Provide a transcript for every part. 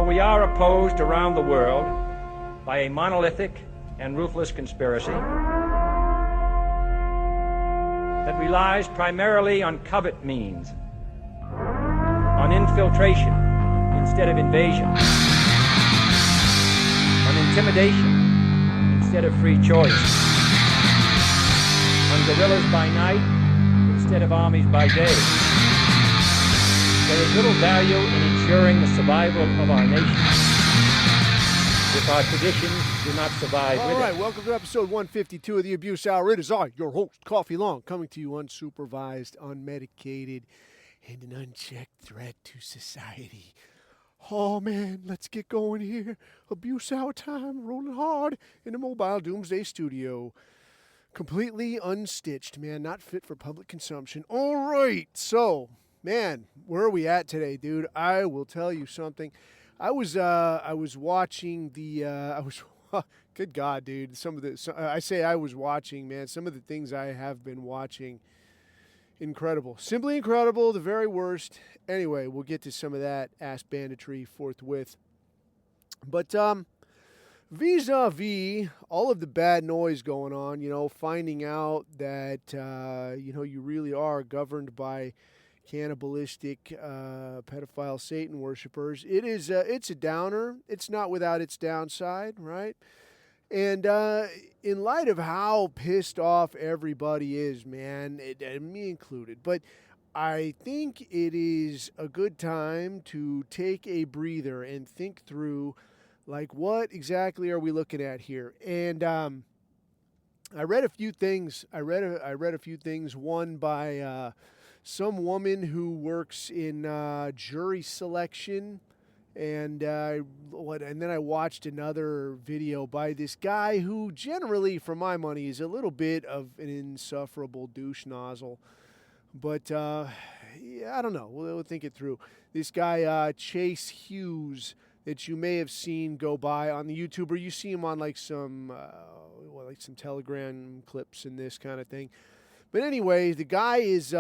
we are opposed around the world by a monolithic and ruthless conspiracy that relies primarily on covert means, on infiltration instead of invasion, on intimidation instead of free choice, on guerrillas by night instead of armies by day. There is little value in ensuring the survival of our nation if our traditions do not survive with it. All right, welcome to episode 152 of The Abuse Hour. It is I, your host, Coffee Long, coming to you unsupervised, unmedicated, and an unchecked threat to society. Oh, man, let's get going here. Abuse Hour time, rolling hard in the mobile doomsday studio. Completely unstitched, man, not fit for public consumption. All right, so, man, where are we at today, dude? I will tell you something. I was watching good God, dude. I say I was watching, man. Some of the things I have been watching, incredible. Simply incredible, the very worst. Anyway, we'll get to some of that ass banditry forthwith. But, vis-a-vis all of the bad noise going on, finding out that, you really are governed by cannibalistic, pedophile Satan worshipers. It's a downer. It's not without its downside, right? And in light of how pissed off everybody is, man, and me included, but I think it is a good time to take a breather and think through, like, what exactly are we looking at here? And I read a few things. I read a few things. One by some woman who works in jury selection, and then I watched another video by this guy who generally, for my money, is a little bit of an insufferable douche nozzle. But yeah, I don't know. We'll think it through. This guy Chase Hughes, that you may have seen go by on the YouTube, or you see him on like some Telegram clips and this kind of thing. But anyway, the guy is,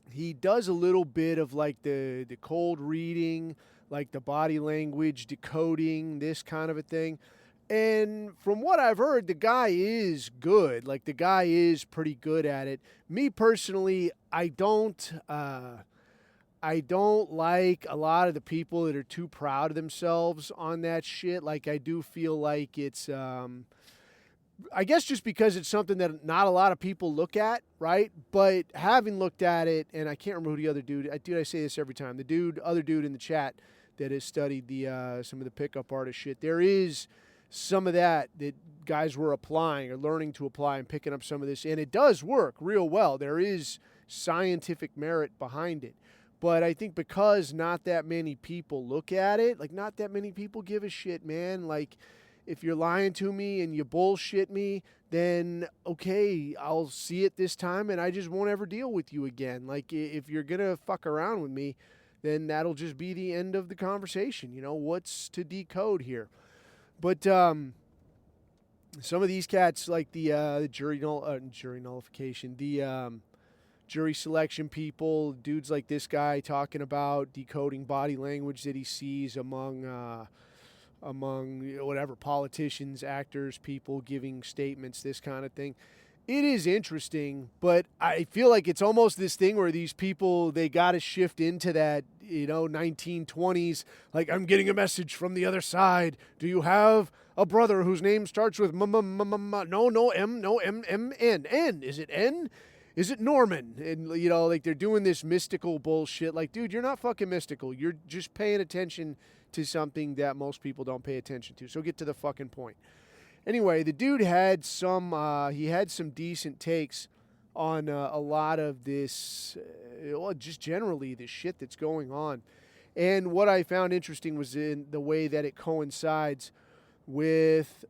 he does a little bit of like the cold reading, like the body language decoding, this kind of a thing. And from what I've heard, the guy is good. Like, the guy is pretty good at it. Me personally, I don't like a lot of the people that are too proud of themselves on that shit. Like, I do feel like it's, I guess just because it's something that not a lot of people look at, right? But having looked at it, and I can't remember who the other dude, I say this every time, other dude in the chat that has studied the some of the pickup artist shit, there is some of that guys were applying or learning to apply and picking up some of this, and it does work real well. There is scientific merit behind it. But I think because not that many people look at it, like, not that many people give a shit, man. Like, if you're lying to me and you bullshit me, then, okay, I'll see it this time and I just won't ever deal with you again. Like, if you're going to fuck around with me, then that'll just be the end of the conversation. What's to decode here? But some of these cats, like the jury nullification, the jury selection people, dudes like this guy talking about decoding body language that he sees among whatever, politicians, actors, people giving statements, this kind of thing. It is interesting, but I feel like it's almost this thing where these people, they got to shift into that, 1920s, like, I'm getting a message from the other side. Do you have a brother whose name starts with no, N? Is it N? Is it Norman? And, like, they're doing this mystical bullshit. Like, dude, you're not fucking mystical. You're just paying attention to something that most people don't pay attention to. So get to the fucking point. Anyway, the dude had some decent takes on a lot of this, just generally the shit that's going on. And what I found interesting was in the way that it coincides with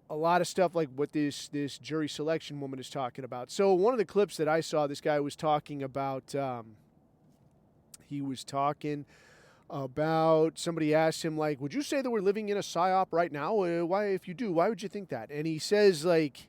a lot of stuff like what this jury selection woman is talking about. So one of the clips that I saw, this guy was talking about, somebody asked him, like, would you say that we're living in a psyop right now? Why, if you do, why would you think that? And he says, like,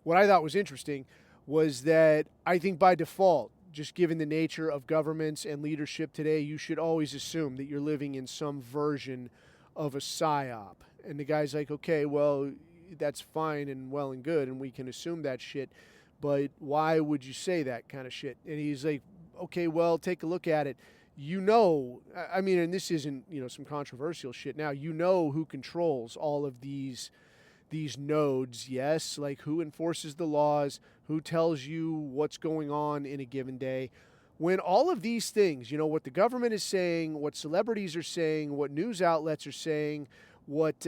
what I thought was interesting was that I think by default, just given the nature of governments and leadership today, you should always assume that you're living in some version of a psyop. And the guy's like, okay, well, that's fine and well and good, and we can assume that shit, but why would you say that kind of shit? And he's like, okay, well, take a look at it. You know, I mean, and this isn't, some controversial shit now. You know who controls all of these nodes, yes? Like, who enforces the laws, who tells you what's going on in a given day. When all of these things, what the government is saying, what celebrities are saying, what news outlets are saying, what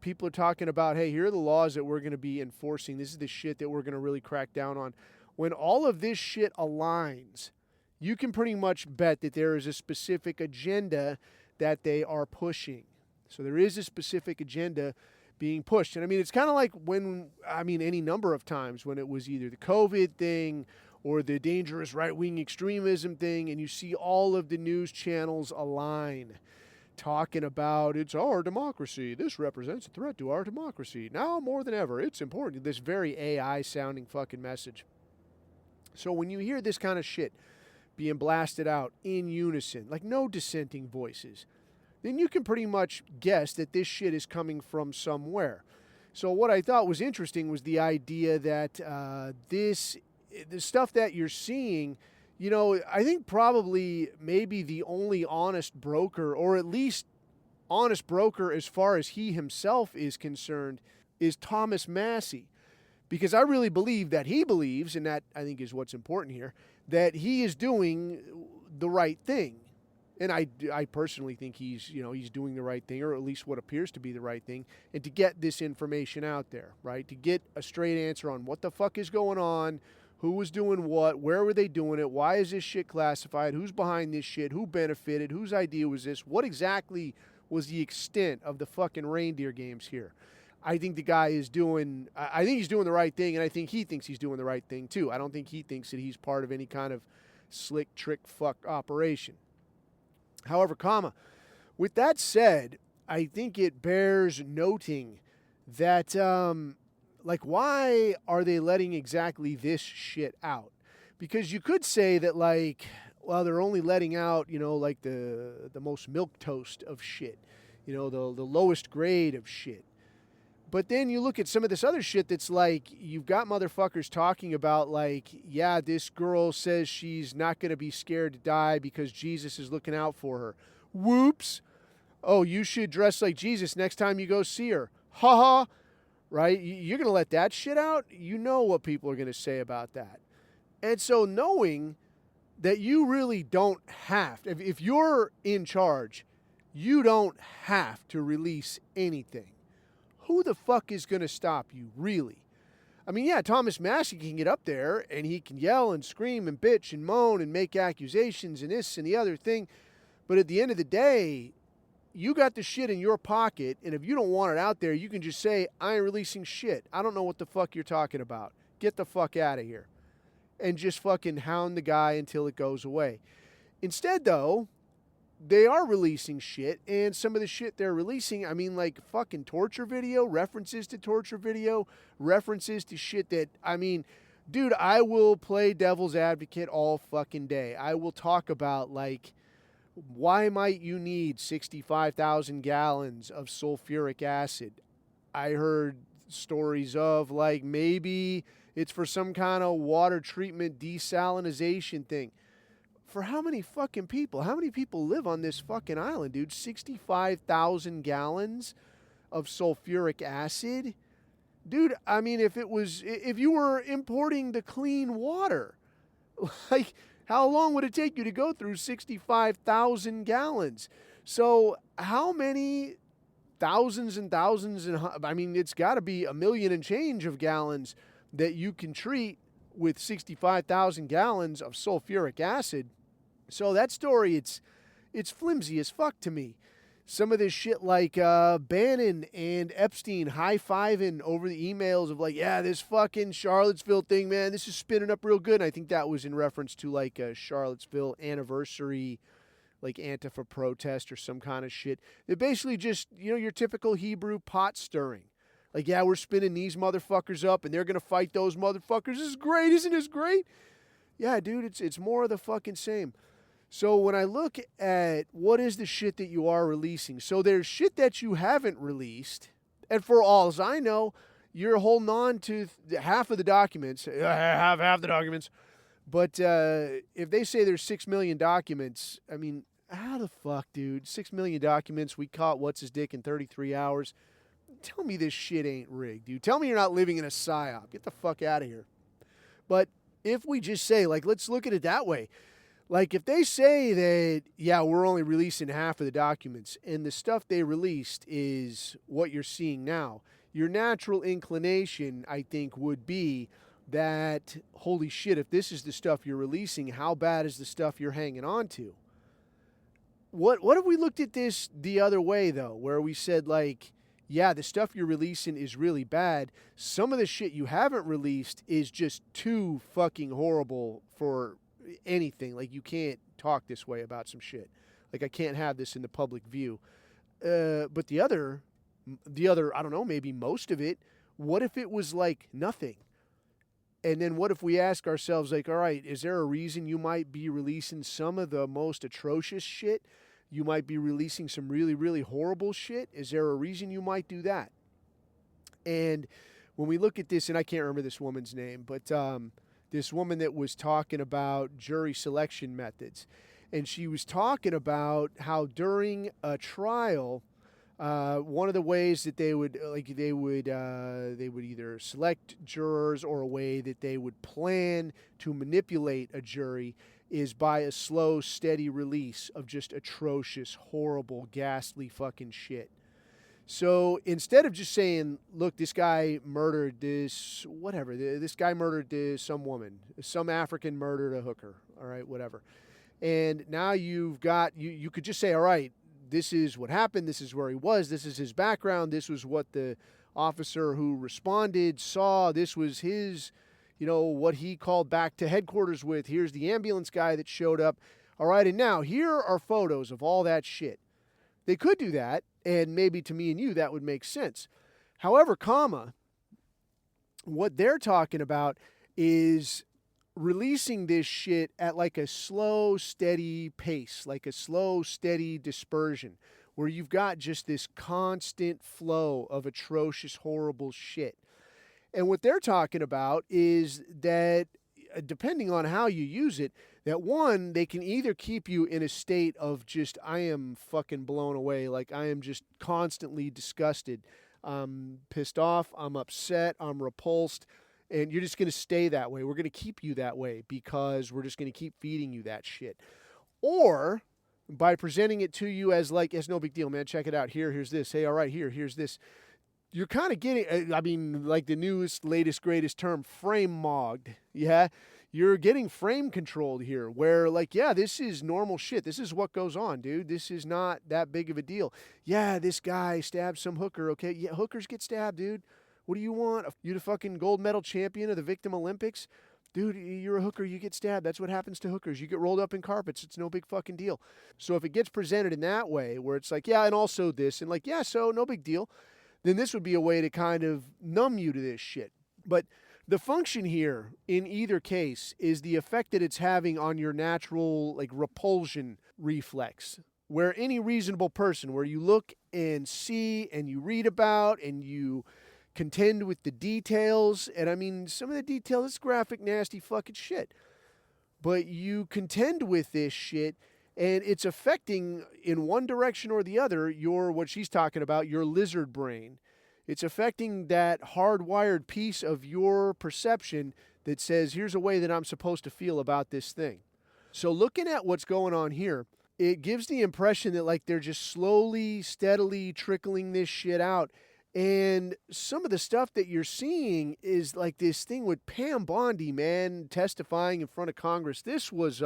people are talking about, hey, here are the laws that we're going to be enforcing. This is the shit that we're going to really crack down on. When all of this shit aligns, you can pretty much bet that there is a specific agenda that they are pushing. So there is a specific agenda being pushed. And I mean, it's kind of like any number of times when it was either the COVID thing or the dangerous right-wing extremism thing, and you see all of the news channels align, talking about it's our democracy. This represents a threat to our democracy. Now more than ever, it's important. This very AI-sounding fucking message. So when you hear this kind of shit being blasted out in unison, like no dissenting voices, then you can pretty much guess that this shit is coming from somewhere. So what I thought was interesting was the idea that the stuff that you're seeing, I think probably maybe the only honest broker, or at least honest broker as far as he himself is concerned, is Thomas Massey. Because I really believe that he believes, and that I think is what's important here, that he is doing the right thing. And I personally think he's doing the right thing, or at least what appears to be the right thing, and to get this information out there, right? To get a straight answer on what the fuck is going on, who was doing what, where were they doing it, why is this shit classified, who's behind this shit, who benefited, whose idea was this, what exactly was the extent of the fucking reindeer games here. I think the guy is doing, I think he's doing the right thing, and I think he thinks he's doing the right thing too. I don't think he thinks that he's part of any kind of slick trick fuck operation. However, with that said, I think it bears noting that, why are they letting exactly this shit out? Because you could say that, they're only letting out, the most milquetoast of shit, the lowest grade of shit. But then you look at some of this other shit that's you've got motherfuckers talking about this girl says she's not going to be scared to die because Jesus is looking out for her. Whoops. Oh, you should dress like Jesus next time you go see her. Ha ha. Right? You're going to let that shit out? You know what people are going to say about that. And so knowing that you really don't have to, if you're in charge, you don't have to release anything. Who the fuck is going to stop you, really? I mean, yeah, Thomas Massey can get up there and he can yell and scream and bitch and moan and make accusations and this and the other thing. But at the end of the day, you got the shit in your pocket, and if you don't want it out there, you can just say, I ain't releasing shit. I don't know what the fuck you're talking about. Get the fuck out of here. And just fucking hound the guy until it goes away. Instead, though, they are releasing shit, and some of the shit they're releasing, fucking torture video, references to torture video, references to shit that, dude, I will play devil's advocate all fucking day. I will talk about, why might you need 65,000 gallons of sulfuric acid? I heard stories of, maybe it's for some kind of water treatment desalinization thing. For how many fucking people? How many people live on this fucking island, dude? 65,000 gallons of sulfuric acid? Dude, if you were importing the clean water, how long would it take you to go through 65,000 gallons? So how many thousands and thousands, it's got to be 1 million and change of gallons that you can treat with 65,000 gallons of sulfuric acid. So that story, it's flimsy as fuck to me. Some of this shit Bannon and Epstein high-fiving over the emails of this fucking Charlottesville thing, man, this is spinning up real good. And I think that was in reference to a Charlottesville anniversary, Antifa protest or some kind of shit. They're basically just, your typical Hebrew pot stirring. We're spinning these motherfuckers up and they're going to fight those motherfuckers. This is great. Isn't this great? Yeah, dude, it's more of the fucking same. So when I look at what is the shit that you are releasing, so there's shit that you haven't released, and for all as I know, you're holding on to half of the documents, half the documents. But if they say there's 6 million documents, I mean, how the fuck, dude? 6 million documents. We caught what's his dick in 33 hours. Tell me this shit ain't rigged, dude. Tell me you're not living in a psyop. Get the fuck out of here. But if we just say, like, let's look at it that way. Like, if they say that, yeah, we're only releasing half of the documents, and the stuff they released is what you're seeing now, your natural inclination, I think, would be that, holy shit, if this is the stuff you're releasing, how bad is the stuff you're hanging on to? What if we looked at this the other way, though, where we said, like, yeah, the stuff you're releasing is really bad. Some of the shit you haven't released is just too fucking horrible for anything. Like, you can't talk this way about some shit. Like, I can't have this in the public view. But the other, I don't know, maybe most of it, what if it was like nothing? And then what if we ask ourselves, like, all right, is there a reason you might be releasing some of the most atrocious shit? You might be releasing some really, really horrible shit. Is there a reason you might do that? And when we look at this, and I can't remember this woman's name, but this woman that was talking about jury selection methods. And she was talking about how during a trial, one of the ways that they would either select jurors, or a way that they would plan to manipulate a jury is by a slow, steady release of just atrocious, horrible, ghastly fucking shit. So instead of just saying, look, this guy murdered this, whatever, this guy murdered some woman, some African murdered a hooker, all right, whatever. And now you've got, you could just say, all right, this is what happened, this is where he was, this is his background, this was what the officer who responded saw, this was his, what he called back to headquarters with, here's the ambulance guy that showed up, all right, and now here are photos of all that shit. They could do that, and maybe to me and you that would make sense. However, what they're talking about is releasing this shit at like a slow, steady pace, like a slow, steady dispersion, where you've got just this constant flow of atrocious, horrible shit. And what they're talking about is that, depending on how you use it, that one, they can either keep you in a state of just, I am fucking blown away, like I am just constantly disgusted, I'm pissed off, I'm upset, I'm repulsed, and you're just going to stay that way. We're going to keep you that way because we're just going to keep feeding you that shit. Or by presenting it to you as like, it's no big deal, man, check it out, here's this, hey, all right, here's this. You're kind of getting, I mean, like the newest, latest, greatest term, frame mogged, yeah? You're getting frame controlled here, where like, yeah, this is normal shit. This is what goes on, dude. This is not that big of a deal. Yeah, this guy stabbed some hooker, okay? Yeah, hookers get stabbed, dude. What do you want? You the fucking gold medal champion of the Victim Olympics? Dude, you're a hooker, you get stabbed. That's what happens to hookers. You get rolled up in carpets. It's no big fucking deal. So if it gets presented in that way, where it's like, yeah, and also this, and like, yeah, so no big deal, then this would be a way to kind of numb you to this shit. But the function here, in either case, is the effect that it's having on your natural, like, repulsion reflex. Where any reasonable person, where you look and see and you read about and you contend with the details, and I mean, some of the details is graphic, nasty fucking shit. But you contend with this shit, and it's affecting, in one direction or the other, what she's talking about, your lizard brain. It's affecting that hardwired piece of your perception that says, here's a way that I'm supposed to feel about this thing. So looking at what's going on here, it gives the impression that like they're just slowly, steadily trickling this shit out. And some of the stuff that you're seeing is like this thing with Pam Bondi, man, testifying in front of Congress. This was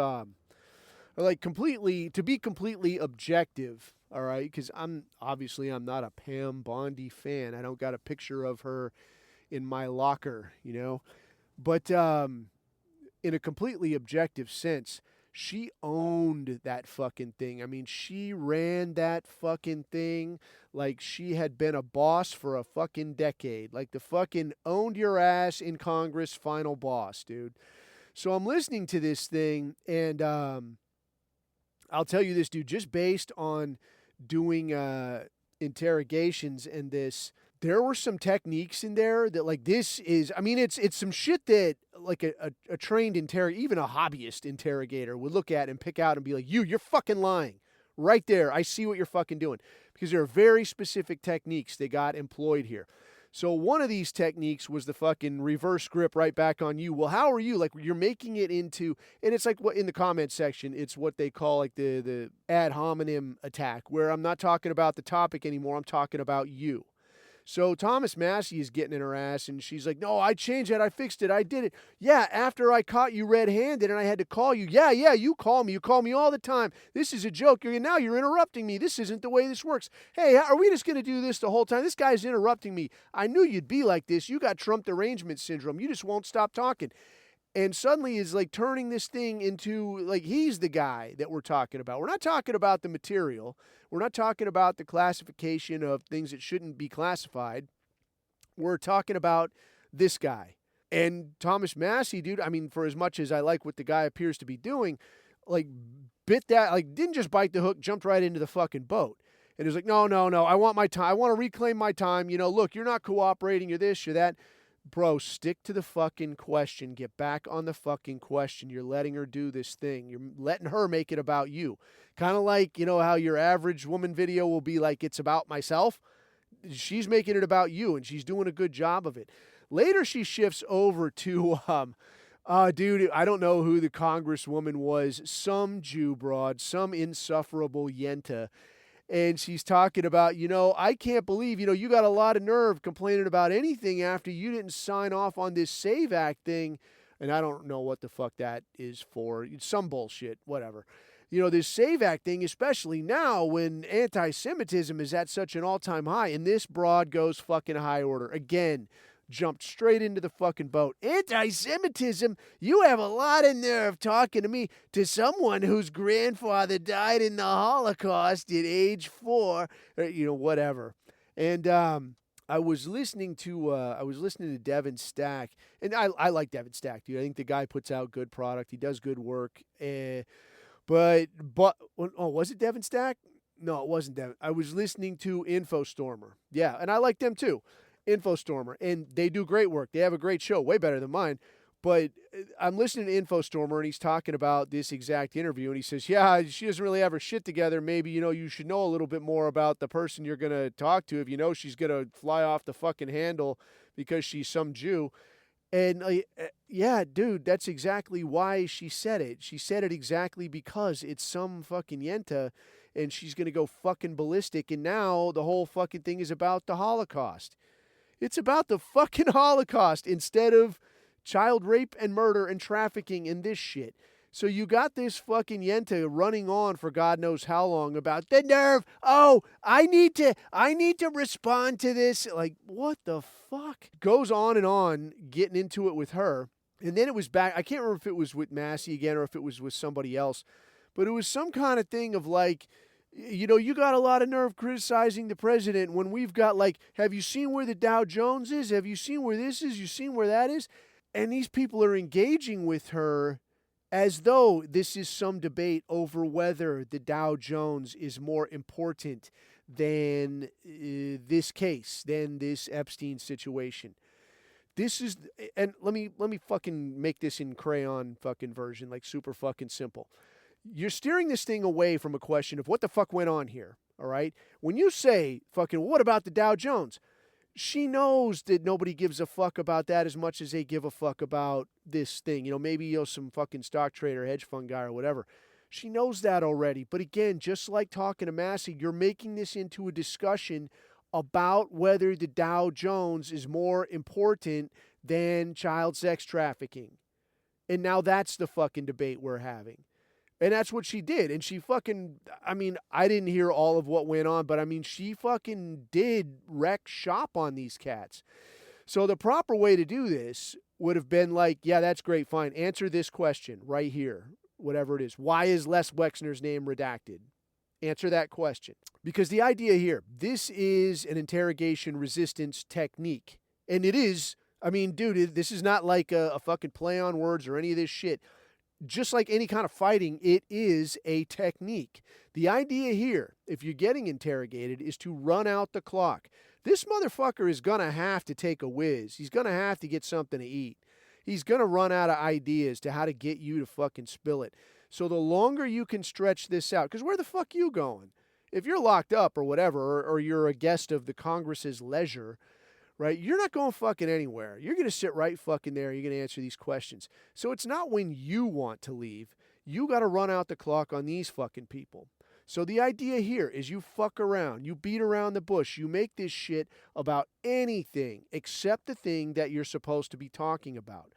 like to be completely objective. All right, because I'm not a Pam Bondi fan. I don't got a picture of her in my locker, But in a completely objective sense, she owned that fucking thing. I mean, she ran that fucking thing like she had been a boss for a fucking decade. Like the fucking owned your ass in Congress final boss, dude. So I'm listening to this thing, and I'll tell you this, dude, just based on doing interrogations and this, there were some techniques in there that, like, this is, I mean, it's some shit that, like, a trained even a hobbyist interrogator would look at and pick out and be like, you're fucking lying. Right there, I see what you're fucking doing. Because there are very specific techniques that got employed here. So one of these techniques was the fucking reverse grip right back on you. Well, how are you? Like, you're making it into, and it's like what in the comment section, it's what they call like the ad hominem attack, where I'm not talking about the topic anymore, I'm talking about you. So Thomas Massey is getting in her ass, and she's like, no, I changed that. I fixed it. I did it. Yeah, after I caught you red-handed and I had to call you. Yeah, you call me. You call me all the time. This is a joke. Now you're interrupting me. This isn't the way this works. Hey, are we just going to do this the whole time? This guy's interrupting me. I knew you'd be like this. You got Trump derangement syndrome. You just won't stop talking. And suddenly is like turning this thing into like he's the guy that we're talking about. We're not talking about the material. We're not talking about the classification of things that shouldn't be classified. We're talking about this guy. And Thomas Massey, dude, I mean, for as much as I like what the guy appears to be doing, like bit that, like didn't just bite the hook, jumped right into the fucking boat. And it was like, no, I want my time. I want to reclaim my time. You know, look, you're not cooperating. You're this, you're that. Bro, stick to the fucking question. Get back on the fucking question. You're letting her do this thing. You're letting her make it about you. Kind of like, you know, how your average woman video will be like, it's about myself. She's making it about you, and she's doing a good job of it. Later, she shifts over to, dude, I don't know who the congresswoman was. Some Jew broad, some insufferable yenta. And she's talking about, you know, I can't believe, you know, you got a lot of nerve complaining about anything after you didn't sign off on this SAVE Act thing. And I don't know what the fuck that is for. Some bullshit, whatever. You know, this SAVE Act thing, especially now when anti-Semitism is at such an all-time high. And this broad goes fucking high order. Again, jumped straight into the fucking boat. Anti-Semitism? You have a lot of nerve talking to me, to someone whose grandfather died in the Holocaust at age 4, or, you know, whatever. And I was listening to Devin Stack, and I like Devin Stack, dude. I think the guy puts out good product. He does good work. But was it Devin Stack? No, it wasn't Devin. I was listening to InfoStormer. Yeah, and I like them too. InfoStormer, and they do great work. They have a great show, way better than mine. But I'm listening to InfoStormer, and he's talking about this exact interview, and he says, yeah, she doesn't really have her shit together. Maybe, you know, you should know a little bit more about the person you're going to talk to if you know she's going to fly off the fucking handle because she's some Jew. And, yeah, dude, that's exactly why she said it. She said it exactly because it's some fucking yenta, and she's going to go fucking ballistic, and now the whole fucking thing is about the Holocaust. It's about the fucking Holocaust instead of child rape and murder and trafficking and this shit. So you got this fucking yenta running on for God knows how long about the nerve. Oh, I need to respond to this. Like, what the fuck? Goes on, getting into it with her. And then it was back. I can't remember if it was with Massey again or if it was with somebody else. But it was some kind of thing of like, you know, you got a lot of nerve criticizing the president when we've got, like, have you seen where the Dow Jones is? Have you seen where this is? You seen where that is? And these people are engaging with her as though this is some debate over whether the Dow Jones is more important than this case, than this Epstein situation. This is, and let me fucking make this in crayon fucking version, like super fucking simple. You're steering this thing away from a question of what the fuck went on here, all right? When you say, fucking, what about the Dow Jones? She knows that nobody gives a fuck about that as much as they give a fuck about this thing. You know, maybe, you know, some fucking stock trader, hedge fund guy or whatever. She knows that already. But again, just like talking to Massey, you're making this into a discussion about whether the Dow Jones is more important than child sex trafficking. And now that's the fucking debate we're having. And that's what she did. And she fucking, I mean, I didn't hear all of what went on, but I mean, she fucking did wreck shop on these cats. So the proper way to do this would have been like, yeah, that's great, fine. Answer this question right here, whatever it is. Why is Les Wexner's name redacted? Answer that question. Because the idea here, this is an interrogation resistance technique. And it is I mean, dude, this is not like a fucking play on words or any of this shit. Just like any kind of fighting, it is a technique. The idea here, if you're getting interrogated, is to run out the clock. This motherfucker is going to have to take a whiz. He's going to have to get something to eat. He's going to run out of ideas to how to get you to fucking spill it. So the longer you can stretch this out, because where the fuck you going? If you're locked up or whatever, or you're a guest of the Congress's leisure, right? You're not going fucking anywhere. You're going to sit right fucking there. You're going to answer these questions. So it's not when you want to leave. You got to run out the clock on these fucking people. So the idea here is you fuck around. You beat around the bush. You make this shit about anything except the thing that you're supposed to be talking about.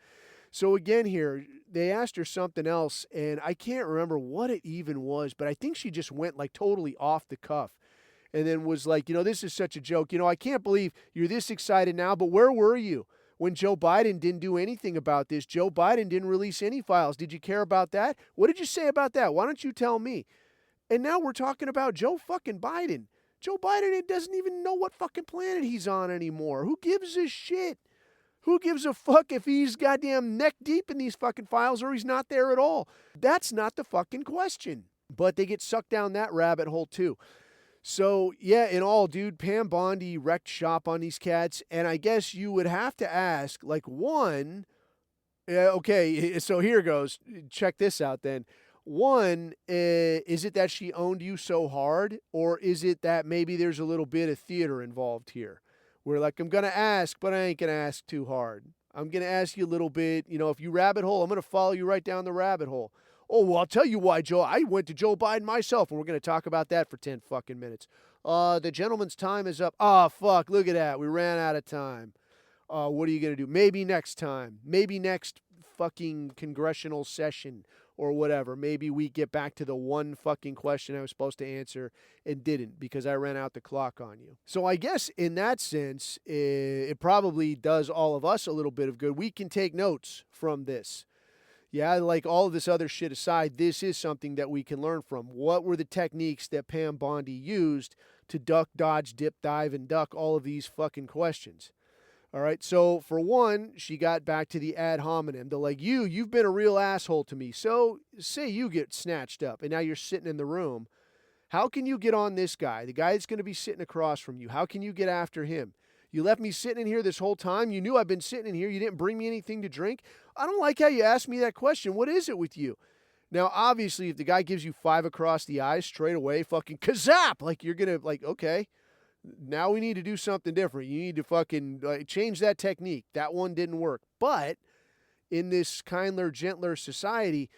So again here, they asked her something else, and I can't remember what it even was, but I think she just went like totally off the cuff. And then was like, this is such a joke. I can't believe you're this excited now, but where were you when Joe Biden didn't do anything about this? Joe Biden didn't release any files. Did you care about that? What did you say about that? Why don't you tell me? And now we're talking about Joe fucking Biden. Joe Biden doesn't even know what fucking planet he's on anymore. Who gives a shit? Who gives a fuck if he's goddamn neck deep in these fucking files or he's not there at all? That's not the fucking question. But they get sucked down that rabbit hole too. So, yeah, in all, dude, Pam Bondi wrecked shop on these cats. And I guess you would have to ask, like, one, okay, so here goes. Check this out then. One, is it that she owned you so hard? Or is it that maybe there's a little bit of theater involved here? Where, like, I'm going to ask, but I ain't going to ask too hard. I'm going to ask you a little bit. If you rabbit hole, I'm going to follow you right down the rabbit hole. Oh, well, I'll tell you why, Joe. I went to Joe Biden myself, and we're going to talk about that for 10 fucking minutes. The gentleman's time is up. Oh, fuck, look at that. We ran out of time. What are you going to do? Maybe next time. Maybe next fucking congressional session or whatever. Maybe we get back to the one fucking question I was supposed to answer and didn't because I ran out the clock on you. So I guess in that sense, it probably does all of us a little bit of good. We can take notes from this. Yeah, like all of this other shit aside, this is something that we can learn from. What were the techniques that Pam Bondi used to duck, dodge, dip, dive, and duck all of these fucking questions? All right, so for one, she got back to the ad hominem. They're like, you've been a real asshole to me. So say you get snatched up and now you're sitting in the room. How can you get on this guy, the guy that's going to be sitting across from you? How can you get after him? You left me sitting in here this whole time. You knew I've been sitting in here. You didn't bring me anything to drink. I don't like how you asked me that question. What is it with you? Now, obviously, if the guy gives you 5 across the eyes straight away, fucking kazap, like you're going to, like, okay, now we need to do something different. You need to fucking change that technique. That one didn't work. But in this kinder, gentler society,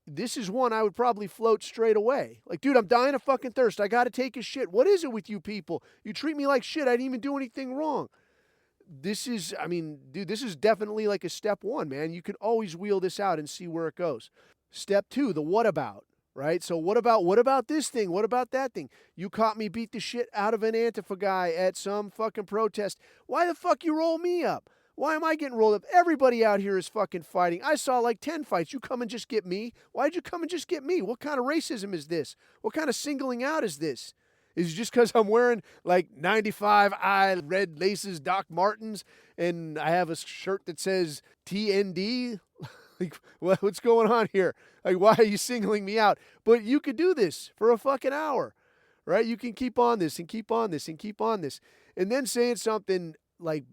this is one I would probably float straight away. Like, dude, I'm dying of fucking thirst. I got to take a shit. What is it with you people? You treat me like shit. I didn't even do anything wrong. This is definitely like a step one, man. You can always wheel this out and see where it goes. Step 2, the what about, right? So what about this thing? What about that thing? You caught me beat the shit out of an Antifa guy at some fucking protest. Why the fuck you roll me up? Why am I getting rolled up? Everybody out here is fucking fighting. I saw like 10 fights. You come and just get me? Why'd you come and just get me? What kind of racism is this? What kind of singling out is this? Is it just because I'm wearing like 95i red laces Doc Martens and I have a shirt that says TND? Like, what's going on here? Like, why are you singling me out? But you could do this for a fucking hour, right? You can keep on this and keep on this and keep on this. And then saying something like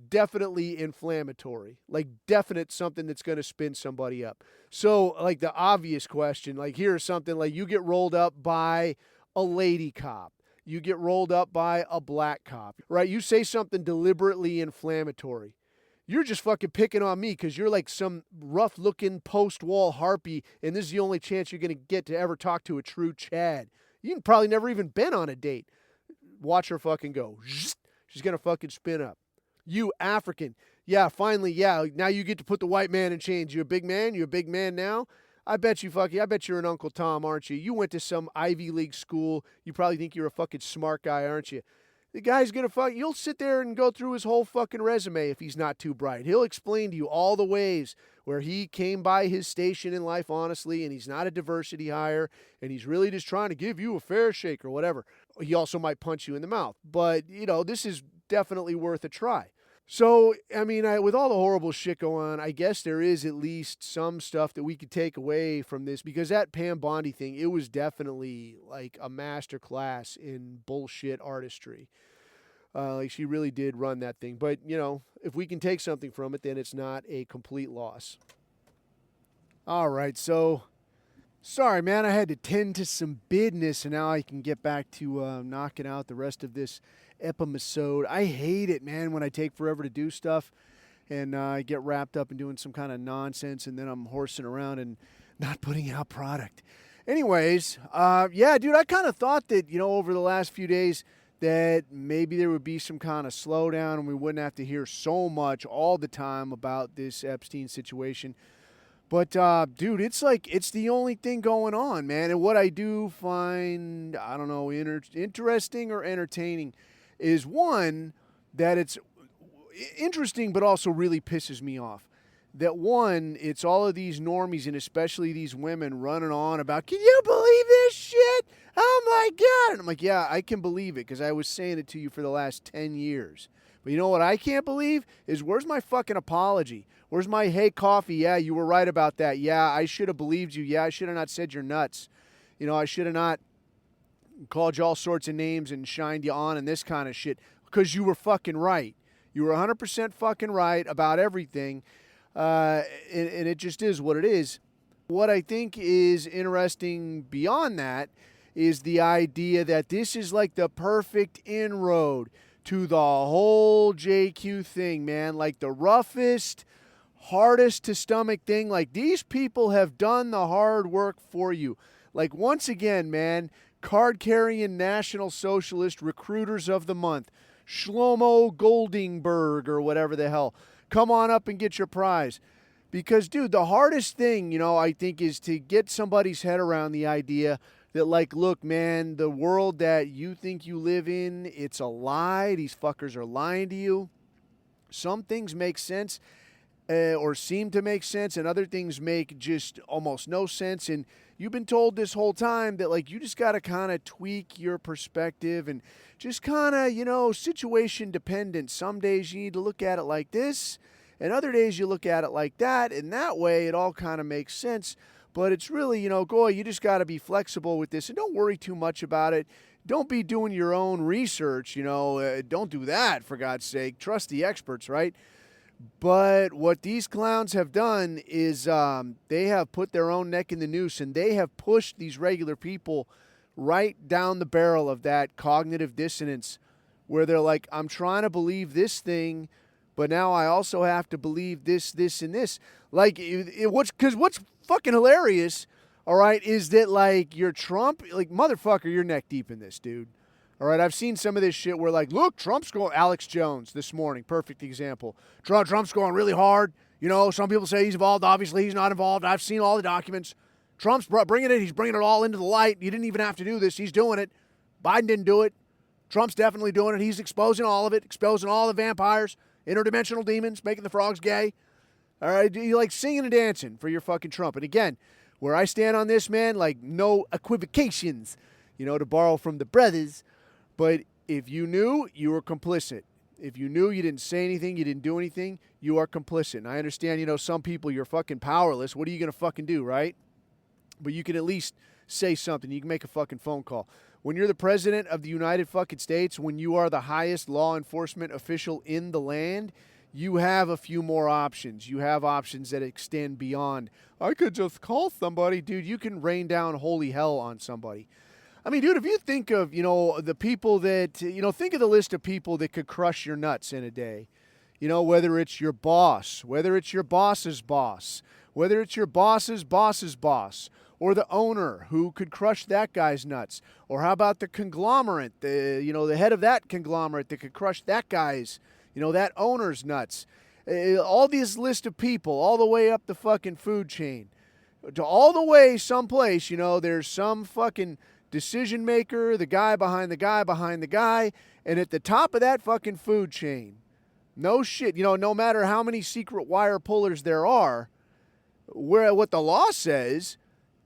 definitely inflammatory, like definite something that's going to spin somebody up. So like the obvious question, like here's something like you get rolled up by a lady cop. You get rolled up by a black cop, right? You say something deliberately inflammatory. You're just fucking picking on me because you're like some rough-looking post-wall harpy, and this is the only chance you're going to get to ever talk to a true Chad. You probably never even been on a date. Watch her fucking go. She's going to fucking spin up. You, African. Yeah, finally, yeah, now you get to put the white man in chains. You a big man? You a big man now? I bet you're an Uncle Tom, aren't you? You went to some Ivy League school. You probably think you're a fucking smart guy, aren't you? The guy's going to you'll sit there and go through his whole fucking resume if he's not too bright. He'll explain to you all the ways where he came by his station in life honestly, and he's not a diversity hire, and he's really just trying to give you a fair shake or whatever. He also might punch you in the mouth. But, this is definitely worth a try. So, I mean, with all the horrible shit going on, I guess there is at least some stuff that we could take away from this, because that Pam Bondi thing, it was definitely like a master class in bullshit artistry. Like, she really did run that thing. But, if we can take something from it, then it's not a complete loss. All right, so sorry, man, I had to tend to some business, and now I can get back to knocking out the rest of this episode. I hate it, man, when I take forever to do stuff and I get wrapped up in doing some kind of nonsense, and then I'm horsing around and not putting out product. Anyways, yeah, dude, I kind of thought that, over the last few days that maybe there would be some kind of slowdown and we wouldn't have to hear so much all the time about this Epstein situation. But, dude, it's the only thing going on, man. And what I do find, I don't know, interesting or entertaining is, one, that it's interesting but also really pisses me off. That, one, it's all of these normies and especially these women running on about, can you believe this shit? Oh, my God. And I'm like, yeah, I can believe it, because I was saying it to you for the last 10 years. But you know what I can't believe is, where's my fucking apology? Where's my, hey, coffee, yeah, you were right about that. Yeah, I should have believed you. Yeah, I should have not said you're nuts. I should have not called you all sorts of names and shined you on and this kind of shit, because you were fucking right. You were 100% fucking right about everything, and it just is what it is. What I think is interesting beyond that is the idea that this is like the perfect inroad to the whole JQ thing, man. Like the roughest, hardest to stomach thing. Like, these people have done the hard work for you. Like, once again, man, card-carrying National Socialist Recruiters of the Month, Shlomo Goldingberg or whatever the hell, come on up and get your prize. Because, dude, the hardest thing, I think, is to get somebody's head around the idea that, like, look, man, the world that you think you live in, it's a lie. These fuckers are lying to you. Some things make sense, or seem to make sense, and other things make just almost no sense. And you've been told this whole time that, like, you just got to kind of tweak your perspective and just kind of, situation dependent. Some days you need to look at it like this, and other days you look at it like that, and that way it all kind of makes sense. But it's really, you just got to be flexible with this, and don't worry too much about it. Don't be doing your own research, don't do that, for God's sake. Trust the experts, right? But what these clowns have done is they have put their own neck in the noose, and they have pushed these regular people right down the barrel of that cognitive dissonance, where they're like, I'm trying to believe this thing, but now I also have to believe this, this, and this. Like, what's fucking hilarious, all right, is that, like, you're Trump, like, motherfucker, you're neck deep in this, dude. All right, I've seen some of this shit where, like, look, Trump's going, Alex Jones this morning, perfect example. Trump's going really hard. Some people say he's involved. Obviously, he's not involved. I've seen all the documents. Trump's bringing it. He's bringing it all into the light. You didn't even have to do this. He's doing it. Biden didn't do it. Trump's definitely doing it. He's exposing all of it, exposing all the vampires, interdimensional demons, making the frogs gay. All right, you like singing and dancing for your fucking Trump. And again, where I stand on this, man, like, no equivocations, to borrow from the brothers. But if you knew, you were complicit. If you knew, you didn't say anything, you didn't do anything, you are complicit. And I understand, some people, you're fucking powerless. What are you going to fucking do, right? But you can at least say something. You can make a fucking phone call. When you're the president of the United fucking States, when you are the highest law enforcement official in the land, you have a few more options. You have options that extend beyond, I could just call somebody. Dude, you can rain down holy hell on somebody. I mean, dude, if you think of, the people that, think of the list of people that could crush your nuts in a day. Whether it's your boss, whether it's your boss's boss, whether it's your boss's boss's boss, or the owner who could crush that guy's nuts. Or how about the conglomerate, the head of that conglomerate that could crush that guy's, that owner's nuts. All these list of people, all the way up the fucking food chain. To all the way someplace, there's some fucking decision maker, the guy behind the guy behind the guy, and at the top of that fucking food chain, no shit, no matter how many secret wire pullers there are, what the law says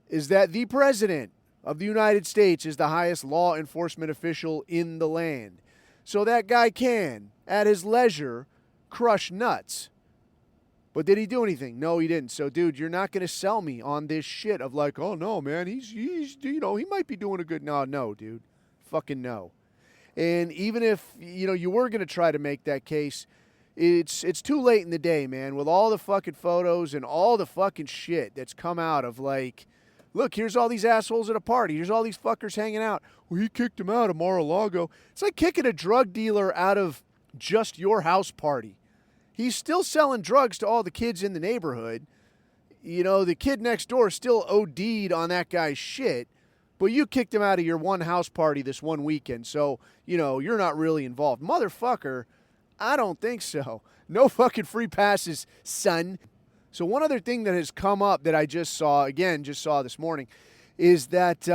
is that the president of the United States is the highest law enforcement official in the land. So that guy can, at his leisure, crush nuts. But did he do anything? No, he didn't. So, dude, you're not going to sell me on this shit of like, oh, no, man, he's he might be doing a good... No, dude. Fucking no. And even if, you were going to try to make that case, it's too late in the day, man, with all the fucking photos and all the fucking shit that's come out of like, look, here's all these assholes at a party. Here's all these fuckers hanging out. Well, he kicked him out of Mar-a-Lago. It's like kicking a drug dealer out of just your house party. He's still selling drugs to all the kids in the neighborhood. The kid next door still OD'd on that guy's shit, but you kicked him out of your one house party this one weekend, so, you're not really involved. Motherfucker, I don't think so. No fucking free passes, son. So one other thing that has come up that I just saw this morning, is that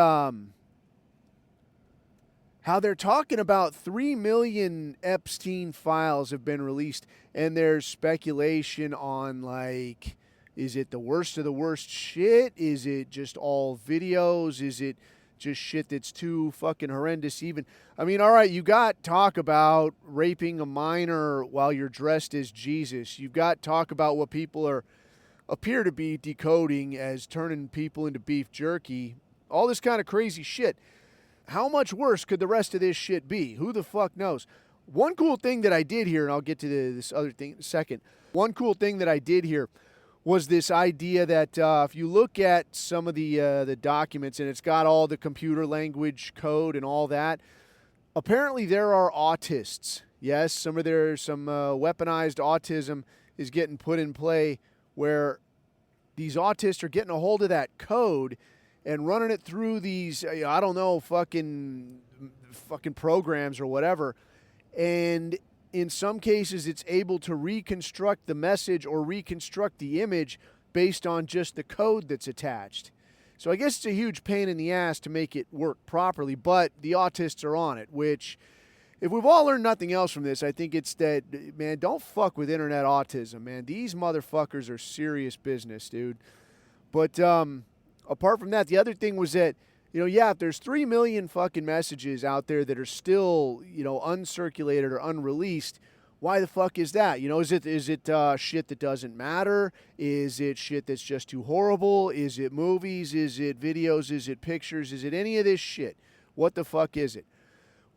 how they're talking about 3 million Epstein files have been released, and there's speculation on, like, is it the worst of the worst shit? Is it just all videos? Is it just shit that's too fucking horrendous even? I mean, all right, you got talk about raping a minor while you're dressed as Jesus. You've got talk about what people appear to be decoding as turning people into beef jerky. All this kind of crazy shit. How much worse could the rest of this shit be? Who the fuck knows? One cool thing that I did here, and I'll get to this other thing in a second. One cool thing that I did here was this idea that if you look at some of the documents, and it's got all the computer language code and all that, apparently there are autists. Yes, some weaponized autism is getting put in play where these autists are getting a hold of that code and running it through these, I don't know, fucking programs or whatever. And in some cases, it's able to reconstruct the message or reconstruct the image based on just the code that's attached. So I guess it's a huge pain in the ass to make it work properly, but the autists are on it, which, if we've all learned nothing else from this, I think it's that, man, don't fuck with internet autism, man. These motherfuckers are serious business, dude. But apart from that, the other thing was that, if there's 3 million fucking messages out there that are still, uncirculated or unreleased, why the fuck is that? Is it shit that doesn't matter? Is it shit that's just too horrible? Is it movies? Is it videos? Is it pictures? Is it any of this shit? What the fuck is it?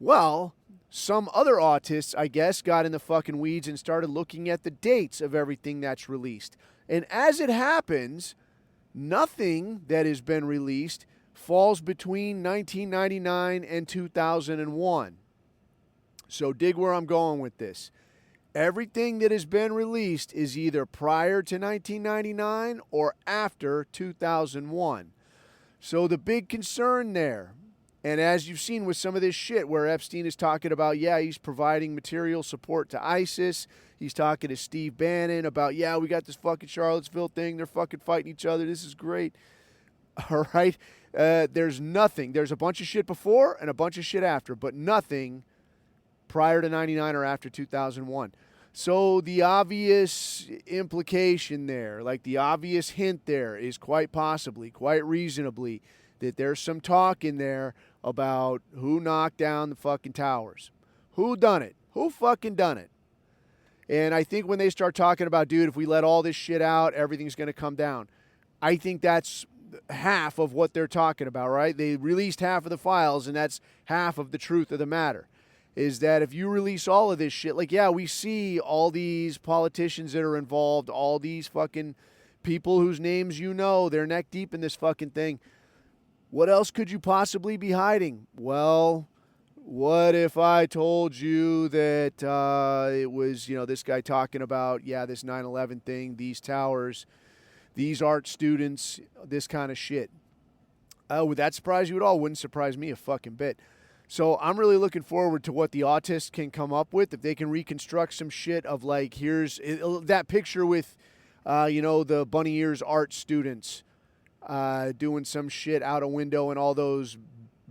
Well, some other autists, I guess, got in the fucking weeds and started looking at the dates of everything that's released. And as it happens, nothing that has been released falls between 1999 and 2001. So dig where I'm going with this. Everything that has been released is either prior to 1999 or after 2001. So the big concern there, and as you've seen with some of this shit where Epstein is talking about, he's providing material support to ISIS. He's talking to Steve Bannon about, we got this fucking Charlottesville thing. They're fucking fighting each other. This is great. All right. There's nothing. There's a bunch of shit before and a bunch of shit after, but nothing prior to 99 or after 2001. So the obvious implication there, like the obvious hint there, is quite possibly, quite reasonably, that there's some talk in there about who knocked down the fucking towers. Who done it? Who fucking done it? And I think when they start talking about, dude, if we let all this shit out, everything's going to come down. I think that's half of what they're talking about, right? They released half of the files, and that's half of the truth of the matter, is that if you release all of this shit, like, we see all these politicians that are involved, all these fucking people whose names they're neck deep in this fucking thing. What else could you possibly be hiding? Well, what if I told you that it was, this guy talking about, this 9/11 thing, these towers, these art students, this kind of shit. Would that surprise you at all? Wouldn't surprise me a fucking bit. So I'm really looking forward to what the autists can come up with. If they can reconstruct some shit of like, here's that picture with, the bunny ears art students doing some shit out a window and all those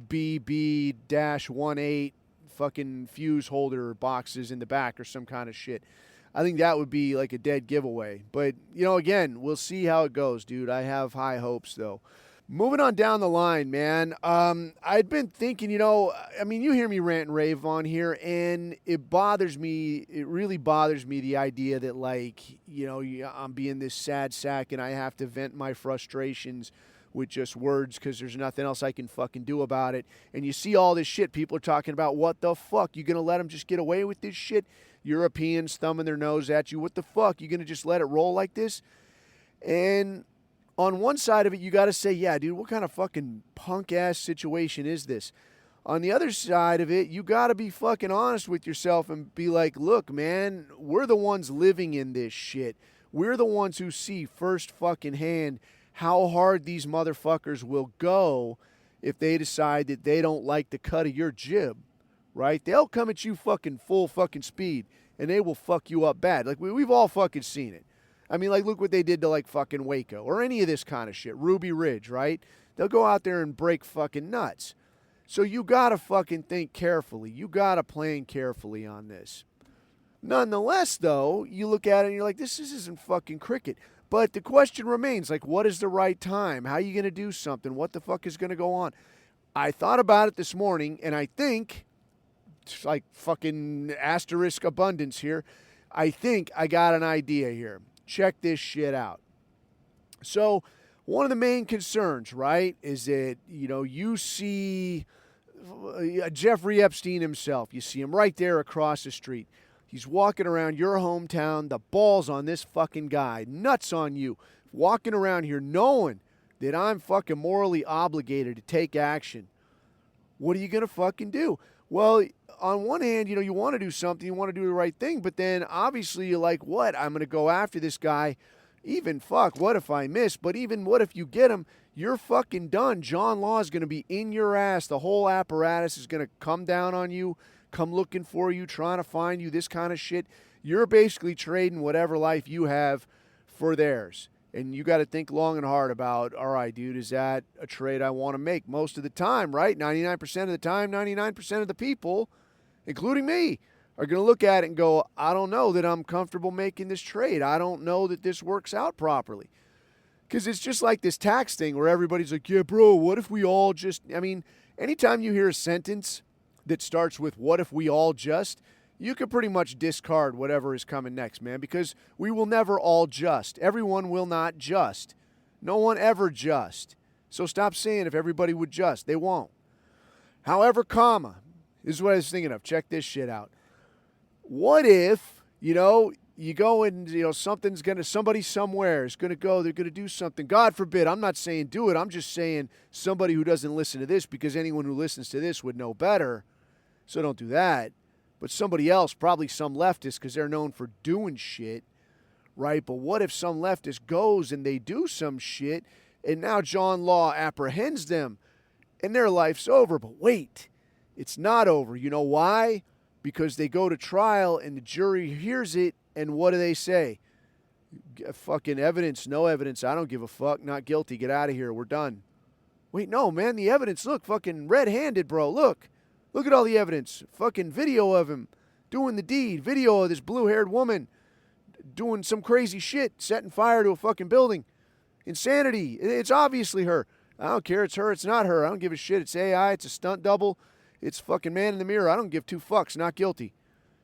BB-18 fucking fuse holder boxes in the back or some kind of shit. I think that would be like a dead giveaway. But, again, we'll see how it goes, dude. I have high hopes, though. Moving on down the line, man. I'd been thinking, I mean, you hear me rant and rave on here, and it bothers me. It really bothers me, the idea that, like, I'm being this sad sack and I have to vent my frustrations with just words because there's nothing else I can fucking do about it. And you see all this shit. People are talking about, what the fuck? You gonna let them just get away with this shit? Europeans thumbing their nose at you. What the fuck? You gonna just let it roll like this? And on one side of it, you got to say, yeah, dude, what kind of fucking punk-ass situation is this? On the other side of it, you got to be fucking honest with yourself and be like, look, man, we're the ones living in this shit. We're the ones who see first fucking hand how hard these motherfuckers will go if they decide that they don't like the cut of your jib, right? They'll come at you fucking full fucking speed, and they will fuck you up bad. Like, we've all fucking seen it. I mean, like, look what they did to, like, fucking Waco or any of this kind of shit. Ruby Ridge, right? They'll go out there and break fucking nuts. So you got to fucking think carefully. You got to plan carefully on this. Nonetheless, though, you look at it and you're like, this isn't fucking cricket. But the question remains, like, what is the right time? How are you going to do something? What the fuck is going to go on? I thought about it this morning, and I think, it's like fucking asterisk abundance here, I think I got an idea here. Check this shit out. So one of the main concerns, right, is that, you see Jeffrey Epstein himself. You see him right there across the street. He's walking around your hometown. The ball's on this fucking guy. Nuts on you. Walking around here knowing that I'm fucking morally obligated to take action. What are you going to fucking do? Well, on one hand, you want to do something, you want to do the right thing, but then obviously you're like, what? I'm going to go after this guy. Even fuck, what if I miss? But even what if you get him? You're fucking done. John Law is going to be in your ass. The whole apparatus is going to come down on you, come looking for you, trying to find you, this kind of shit. You're basically trading whatever life you have for theirs. And you got to think long and hard about, all right, dude, is that a trade I want to make? Most of the time, right? 99% of the time, 99% of the people, including me, are going to look at it and go, I don't know that I'm comfortable making this trade. I don't know that this works out properly. Because it's just like this tax thing where everybody's like, yeah, bro, what if we all just, I mean, anytime you hear a sentence that starts with, what if we all just, you can pretty much discard whatever is coming next, man, because we will never all just. Everyone will not just. No one ever just. So stop saying if everybody would just. They won't. However, this is what I was thinking of. Check this shit out. What if, you go and, somebody somewhere is going to go, they're going to do something. God forbid, I'm not saying do it. I'm just saying somebody who doesn't listen to this, because anyone who listens to this would know better. So don't do that. But somebody else, probably some leftist, because they're known for doing shit, right? But what if some leftist goes and they do some shit, and now John Law apprehends them, and their life's over? But wait, it's not over. You know why? Because they go to trial, and the jury hears it, and what do they say? Fucking evidence, no evidence, I don't give a fuck, not guilty, get out of here, we're done. Wait, no, man, the evidence, look, fucking red-handed, bro, look. Look at all the evidence. Fucking video of him doing the deed. Video of this blue-haired woman doing some crazy shit, setting fire to a fucking building. Insanity. It's obviously her. I don't care. It's her. It's not her. I don't give a shit. It's AI. It's a stunt double. It's fucking man in the mirror. I don't give two fucks. Not guilty.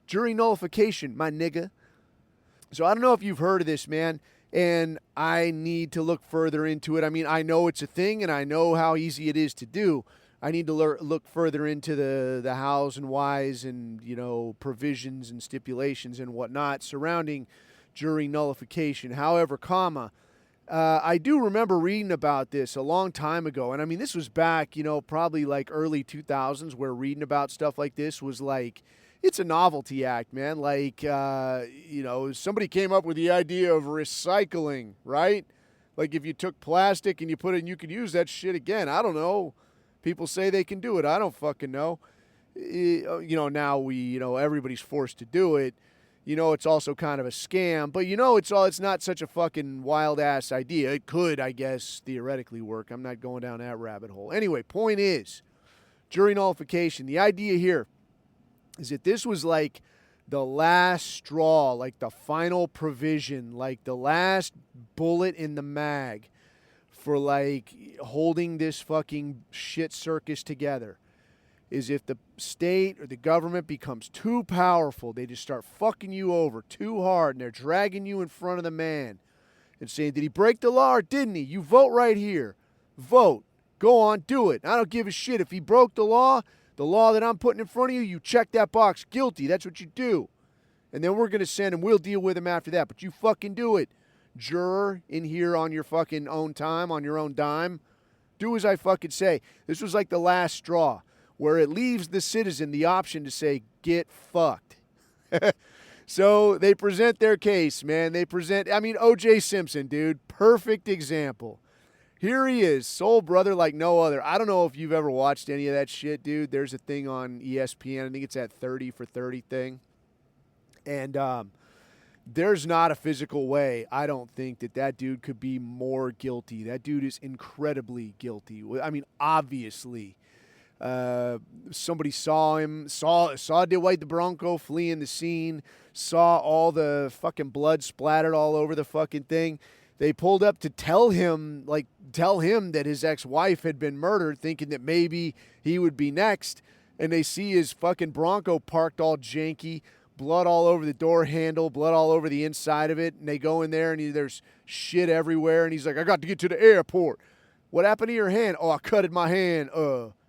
Jury nullification, my nigga. So I don't know if you've heard of this, man, and I need to look further into it. I mean, I know it's a thing, and I know how easy it is to do. I need to look further into the hows and whys and, provisions and stipulations and whatnot surrounding jury nullification. However, I do remember reading about this a long time ago. And I mean, this was back, probably like early 2000s, where reading about stuff like this was like, it's a novelty act, man. Like, somebody came up with the idea of recycling, right? Like if you took plastic and you put it and you could use that shit again. I don't know. People say they can do it. I don't fucking know. Now everybody's forced to do it. It's also kind of a scam, but it's not such a fucking wild ass idea. It could, I guess, theoretically work. I'm not going down that rabbit hole. Anyway, point is, jury nullification. The idea here is that this was like the last straw, like the final provision, like the last bullet in the mag for like holding this fucking shit circus together is if the state or the government becomes too powerful, they just start fucking you over too hard and they're dragging you in front of the man and saying, did he break the law or didn't he? You vote right here. Vote. Go on, do it. I don't give a shit. If he broke the law that I'm putting in front of you, you check that box. Guilty. That's what you do. And then we're going to send him. We'll deal with him after that. But you fucking do it. Juror in here on your fucking own time, on your own dime. Do as I fucking say. This was like the last straw, where it leaves the citizen the option to say, get fucked. So they present their case, man. O.J. Simpson, dude. Perfect example. Here he is, soul brother like no other. I don't know if you've ever watched any of that shit, dude. There's a thing on ESPN. I think it's that 30 for 30 thing. And there's not a physical way, I don't think, that dude could be more guilty. That dude is incredibly guilty. I mean, obviously. Somebody saw him, saw Dwight the Bronco fleeing the scene, saw all the fucking blood splattered all over the fucking thing. They pulled up to tell him that his ex-wife had been murdered, thinking that maybe he would be next. And they see his fucking Bronco parked all janky, blood all over the door handle, blood all over the inside of it. And they go in there and there's shit everywhere. And he's like, I got to get to the airport. What happened to your hand? Oh, I cutted my hand,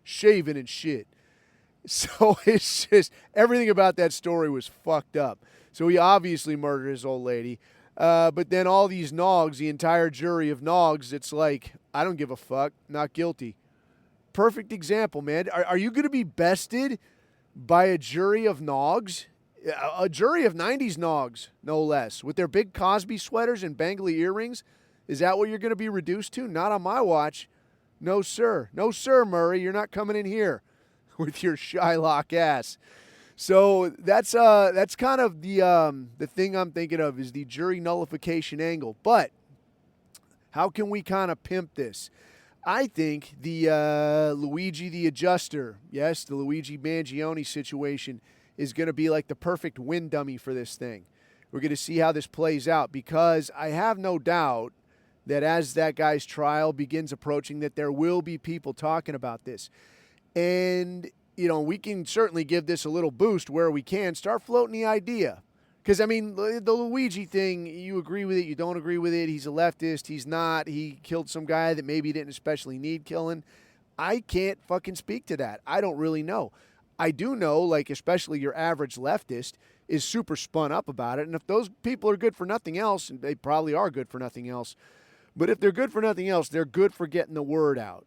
shaving and shit. So it's just, everything about that story was fucked up. So he obviously murdered his old lady. But then all these nogs, the entire jury of nogs, it's like, I don't give a fuck, not guilty. Perfect example, man. Are you going to be bested by a jury of nogs? A jury of 90s nogs, no less, with their big Cosby sweaters and bangly earrings? Is that what you're going to be reduced to? Not on my watch. No, sir. No, sir, Murray. You're not coming in here with your Shylock ass. So that's kind of the thing I'm thinking of is the jury nullification angle. But how can we kind of pimp this? I think the Luigi the Adjuster, yes, the Luigi Mangione situation is going to be like the perfect win dummy for this thing. We're going to see how this plays out because I have no doubt that as that guy's trial begins approaching that there will be people talking about this. And we can certainly give this a little boost where we can. Start floating the idea. Because, I mean, the Luigi thing, you agree with it, you don't agree with it. He's a leftist. He's not. He killed some guy that maybe didn't especially need killing. I can't fucking speak to that. I don't really know. I do know, like, especially your average leftist is super spun up about it. And if those people are good for nothing else, and they probably are good for nothing else, but if they're good for nothing else, they're good for getting the word out.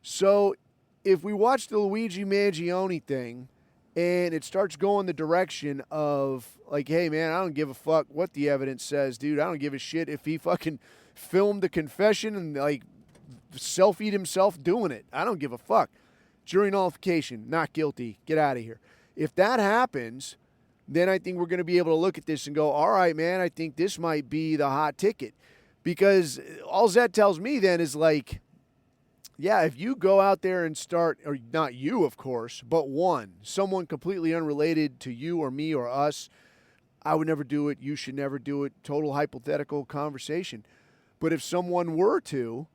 So if we watch the Luigi Mangione thing and it starts going the direction of like, hey, man, I don't give a fuck what the evidence says, dude. I don't give a shit if he fucking filmed the confession and like selfied himself doing it. I don't give a fuck. Jury nullification, not guilty. Get out of here. If that happens, then I think we're going to be able to look at this and go, all right, man, I think this might be the hot ticket. Because all that tells me then is like, yeah, if you go out there and start, or not you, of course, but someone completely unrelated to you or me or us, I would never do it. You should never do it. Total hypothetical conversation. But if someone were to,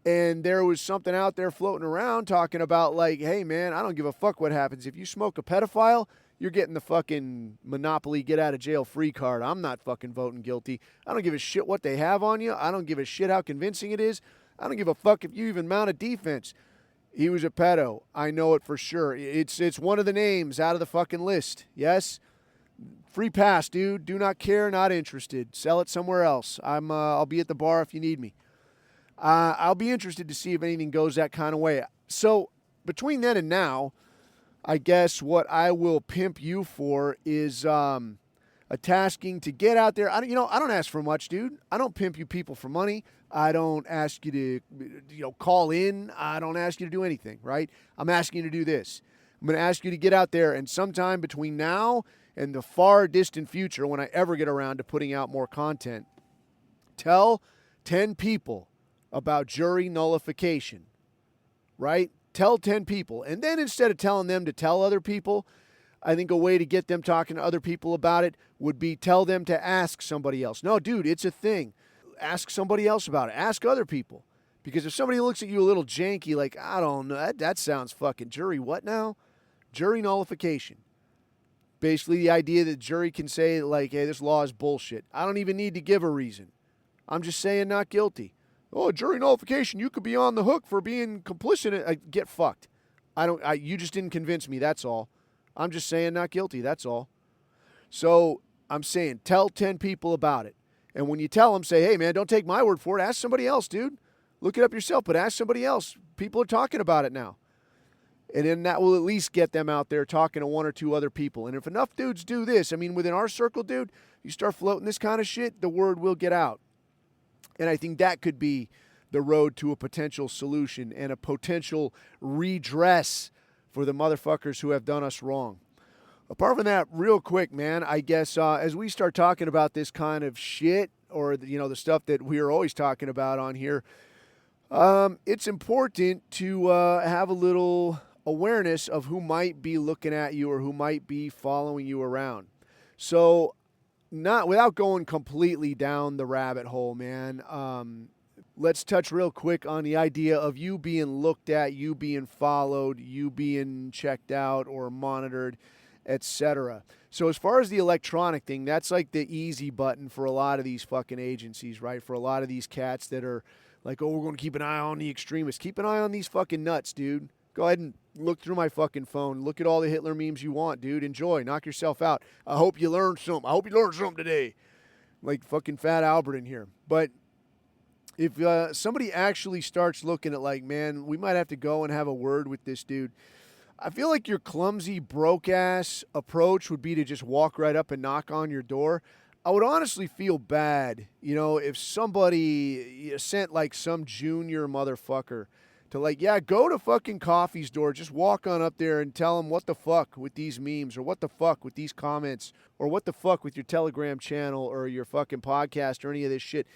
and there was something out there floating around talking about like, hey, man, I don't give a fuck what happens. If you smoke a pedophile, you're getting the fucking Monopoly get out of jail free card. I'm not fucking voting guilty. I don't give a shit what they have on you. I don't give a shit how convincing it is. I don't give a fuck if you even mount a defense. He was a pedo. I know it for sure. It's one of the names out of the fucking list. Yes? Free pass, dude. Do not care, not interested. Sell it somewhere else. I'll be at the bar if you need me. I'll be interested to see if anything goes that kind of way. So between then and now, I guess what I will pimp you for is a tasking to get out there. I don't ask for much, dude. I don't pimp you people for money. I don't ask you to call in. I don't ask you to do anything, right? I'm asking you to do this. I'm going to ask you to get out there, and sometime between now and the far distant future, when I ever get around to putting out more content, tell 10 people about jury nullification, right? Tell 10 people. And then instead of telling them to tell other people, I think a way to get them talking to other people about it would be tell them to ask somebody else. No, dude, it's a thing. ask somebody else about it. Ask other people. Because if somebody looks at you a little janky, like, I don't know, that sounds fucking jury what now? Jury nullification. Basically the idea that jury can say, like, hey, this law is bullshit. I don't even need to give a reason. I'm just saying not guilty. Oh, jury nullification, you could be on the hook for being complicit. Get fucked. You just didn't convince me, that's all. I'm just saying not guilty, that's all. So I'm saying tell 10 people about it. And when you tell them, say, hey, man, don't take my word for it. Ask somebody else, dude. Look it up yourself, but ask somebody else. People are talking about it now. And then that will at least get them out there talking to one or two other people. And if enough dudes do this, I mean, within our circle, dude, you start floating this kind of shit, the word will get out. And I think that could be the road to a potential solution and a potential redress for the motherfuckers who have done us wrong. Apart from that, real quick, man, I guess as we start talking about this kind of shit, or the stuff that we are always talking about on here, it's important to have a little awareness of who might be looking at you or who might be following you around. So, not without going completely down the rabbit hole, man. Let's touch real quick on the idea of you being looked at, you being followed, you being checked out or monitored, etc. So as far as the electronic thing, that's like the easy button for a lot of these fucking agencies, right? For a lot of these cats that are like, oh, we're going to keep an eye on the extremists. Keep an eye on these fucking nuts, dude. Go ahead and look through my fucking phone. Look at all the Hitler memes you want, dude. Enjoy. Knock yourself out. I hope you learned something. I hope you learned something today. Like fucking Fat Albert in here. But if somebody actually starts looking at like, man, we might have to go and have a word with this dude. I feel like your clumsy, broke-ass approach would be to just walk right up and knock on your door. I would honestly feel bad, if somebody sent like some junior motherfucker to like, yeah, go to fucking Coffee's door. Just walk on up there and tell him what the fuck with these memes or what the fuck with these comments or what the fuck with your Telegram channel or your fucking podcast or any of this shit.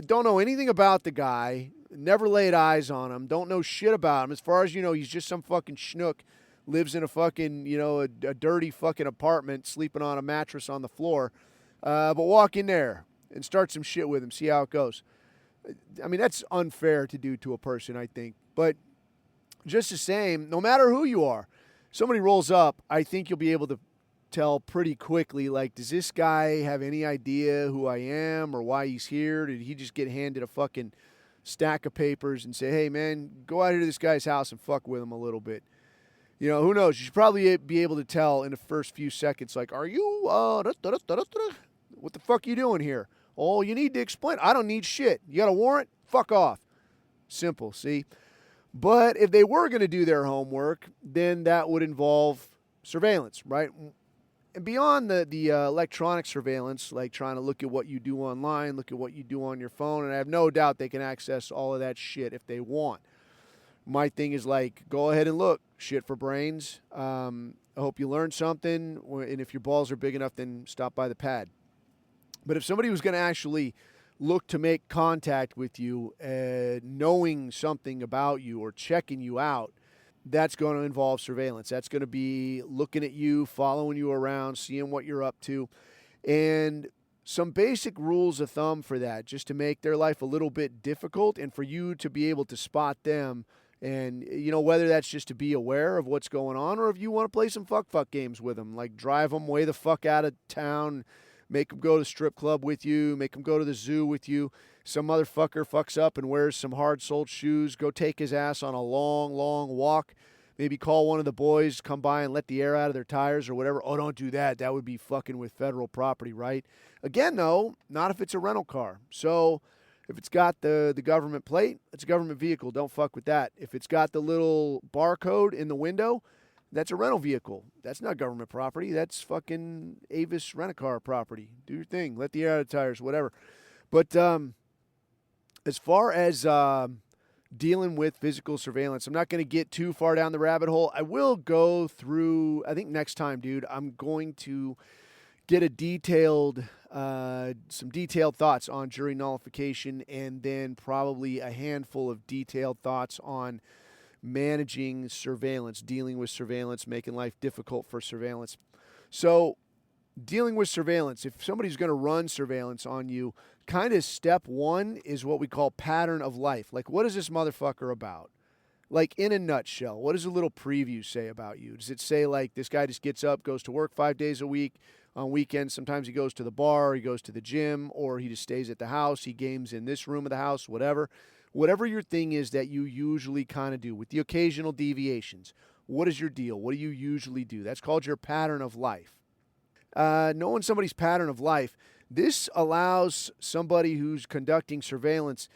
Don't know anything about the guy. Never laid eyes on him. Don't know shit about him. As far as you know, he's just some fucking schnook. Lives in a fucking, a dirty fucking apartment, sleeping on a mattress on the floor. But walk in there and start some shit with him. See how it goes. I mean, that's unfair to do to a person, I think. But just the same, no matter who you are, somebody rolls up, I think you'll be able to tell pretty quickly, like, does this guy have any idea who I am or why he's here? Did he just get handed a fucking stack of papers and say, hey, man, go out here to this guy's house and fuck with him a little bit? Who knows? You should probably be able to tell in the first few seconds, like, are you, what the fuck are you doing here? Oh, you need to explain. I don't need shit. You got a warrant? Fuck off. Simple, see? But if they were going to do their homework, then that would involve surveillance, right? And beyond the electronic surveillance, like trying to look at what you do online, look at what you do on your phone, and I have no doubt they can access all of that shit if they want. My thing is like, go ahead and look. Shit for brains. I hope you learned something, and if your balls are big enough, then stop by the pad. But if somebody was going to actually look to make contact with you, knowing something about you or checking you out, that's going to involve surveillance. That's going to be looking at you, following you around, seeing what you're up to. And some basic rules of thumb for that, just to make their life a little bit difficult and for you to be able to spot them. And, whether that's just to be aware of what's going on or if you want to play some fuck games with them, like drive them way the fuck out of town, make them go to the strip club with you, make them go to the zoo with you. Some motherfucker fucks up and wears some hard-soled shoes. Go take his ass on a long, long walk. Maybe call one of the boys, come by and let the air out of their tires or whatever. Oh, don't do that. That would be fucking with federal property, right? Again, though, not if it's a rental car. So if it's got the government plate, it's a government vehicle. Don't fuck with that. If it's got the little barcode in the window, that's a rental vehicle. That's not government property. That's fucking Avis rent-a-car property. Do your thing. Let the air out of the tires, whatever. But as far as dealing with physical surveillance, I'm not going to get too far down the rabbit hole. I will go through, I think next time, dude, I'm going to get some detailed thoughts on jury nullification and then probably a handful of detailed thoughts on managing surveillance, dealing with surveillance, making life difficult for surveillance. So dealing with surveillance, if somebody's going to run surveillance on you, kind of step one is what we call pattern of life. Like, what is this motherfucker about? Like, in a nutshell, what does a little preview say about you? Does it say, like, this guy just gets up, goes to work 5 days a week, on weekends sometimes he goes to the bar, he goes to the gym, or he just stays at the house, he games in this room of the house, whatever. Whatever your thing is that you usually kind of do, with the occasional deviations, what is your deal? What do you usually do? That's called your pattern of life. Knowing somebody's pattern of life, this allows somebody who's conducting surveillance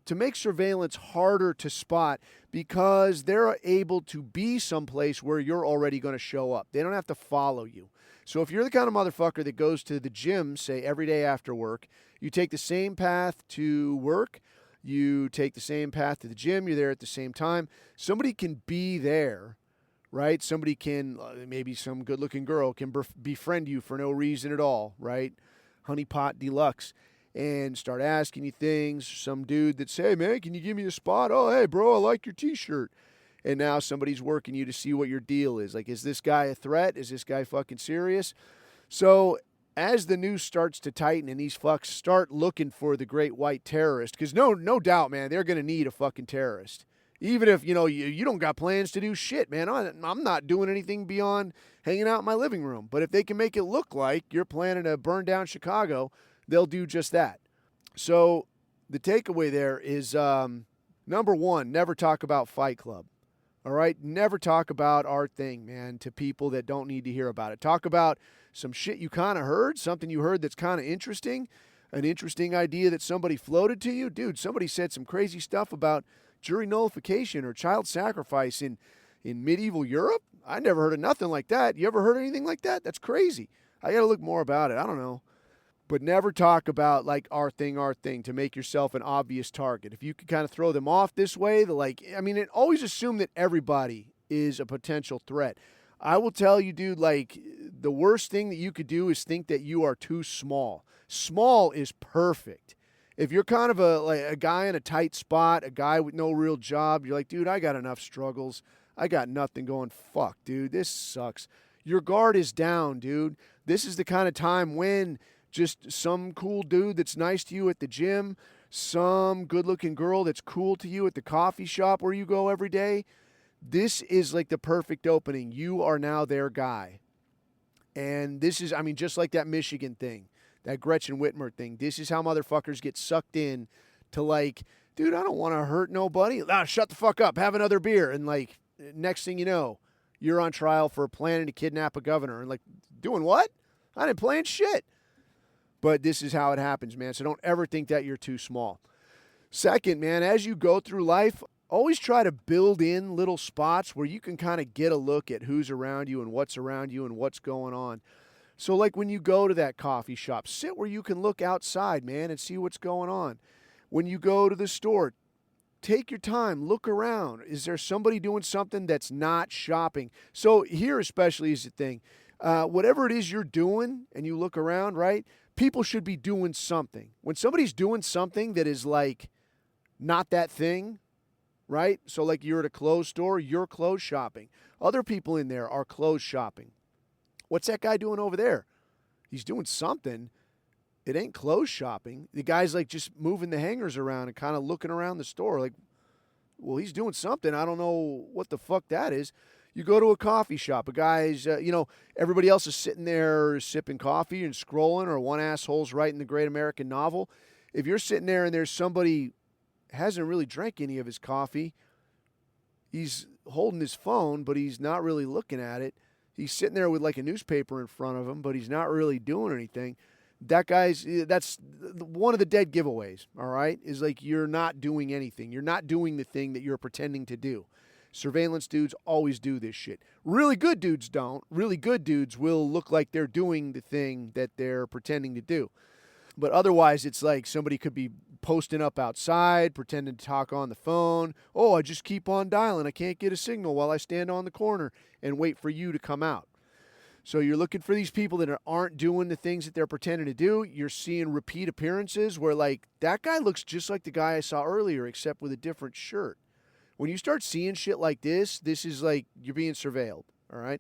to make surveillance harder to spot because they're able to be someplace where you're already going to show up. They don't have to follow you. So if you're the kind of motherfucker that goes to the gym, say, every day after work, you take the same path to work, you take the same path to the gym, you're there at the same time, somebody can be there, right? Somebody can, maybe some good-looking girl can befriend you for no reason at all, right? Honeypot Deluxe. And start asking you things. Some dude that say, hey, man, can you give me a spot? Oh, hey, bro, I like your T-shirt. And now somebody's working you to see what your deal is. Like, is this guy a threat? Is this guy fucking serious? So as the news starts to tighten and these fucks start looking for the great white terrorist, because no doubt, man, they're going to need a fucking terrorist. Even if, you don't got plans to do shit, man. I'm not doing anything beyond hanging out in my living room. But if they can make it look like you're planning to burn down Chicago, they'll do just that. So the takeaway there is, number one, never talk about Fight Club. All right? Never talk about our thing, man, to people that don't need to hear about it. Talk about some shit you kind of heard, something you heard that's kind of interesting, an interesting idea that somebody floated to you. Dude, somebody said some crazy stuff about jury nullification or child sacrifice in medieval Europe. I never heard of nothing like that. You ever heard anything like that? That's crazy. I got to look more about it. I don't know. But never talk about, like, our thing to make yourself an obvious target. If you could kind of throw them off this way, always assume that everybody is a potential threat. I will tell you, dude, like, the worst thing that you could do is think that you are too small. Small is perfect. If you're kind of a guy in a tight spot, a guy with no real job, you're like, dude, I got enough struggles. I got nothing going. Fuck, dude, this sucks. Your guard is down, dude. This is the kind of time when just some cool dude that's nice to you at the gym, some good-looking girl that's cool to you at the coffee shop where you go every day, this is like the perfect opening. You are now their guy. And this is, just like that Michigan thing, that Gretchen Whitmer thing. This is how motherfuckers get sucked in to, like, dude, I don't want to hurt nobody. Shut the fuck up. Have another beer. And, like, next thing you know, you're on trial for planning to kidnap a governor. And, like, doing what? I didn't plan shit. But this is how it happens, man. So don't ever think that you're too small. Second, man, as you go through life, always try to build in little spots where you can kind of get a look at who's around you and what's around you and what's going on. So, like, when you go to that coffee shop, sit where you can look outside, man, and see what's going on. When you go to the store, take your time, look around. Is there somebody doing something that's not shopping? So here especially is the thing. Whatever it is you're doing and you look around, right, people should be doing something. When somebody's doing something that is, like, not that thing, right? So, like, you're at a clothes store, you're clothes shopping. Other people in there are clothes shopping. What's that guy doing over there? He's doing something. It ain't clothes shopping. The guy's, like, just moving the hangers around and kind of looking around the store. Like, well, he's doing something. I don't know what the fuck that is. You go to a coffee shop. A guy's, everybody else is sitting there sipping coffee and scrolling, or one asshole's writing the great American novel. If you're sitting there and there's somebody hasn't really drank any of his coffee, he's holding his phone, but he's not really looking at it. He's sitting there with, like, a newspaper in front of him, but he's not really doing anything. That's one of the dead giveaways, all right, is, like, you're not doing anything. You're not doing the thing that you're pretending to do. Surveillance dudes always do this shit. Really good dudes don't. Really good dudes will look like they're doing the thing that they're pretending to do. But otherwise, it's like somebody could be posting up outside, pretending to talk on the phone. Oh, I just keep on dialing. I can't get a signal while I stand on the corner and wait for you to come out. So you're looking for these people that aren't doing the things that they're pretending to do. You're seeing repeat appearances where, like, that guy looks just like the guy I saw earlier, except with a different shirt. When you start seeing shit like this is like you're being surveilled, all right?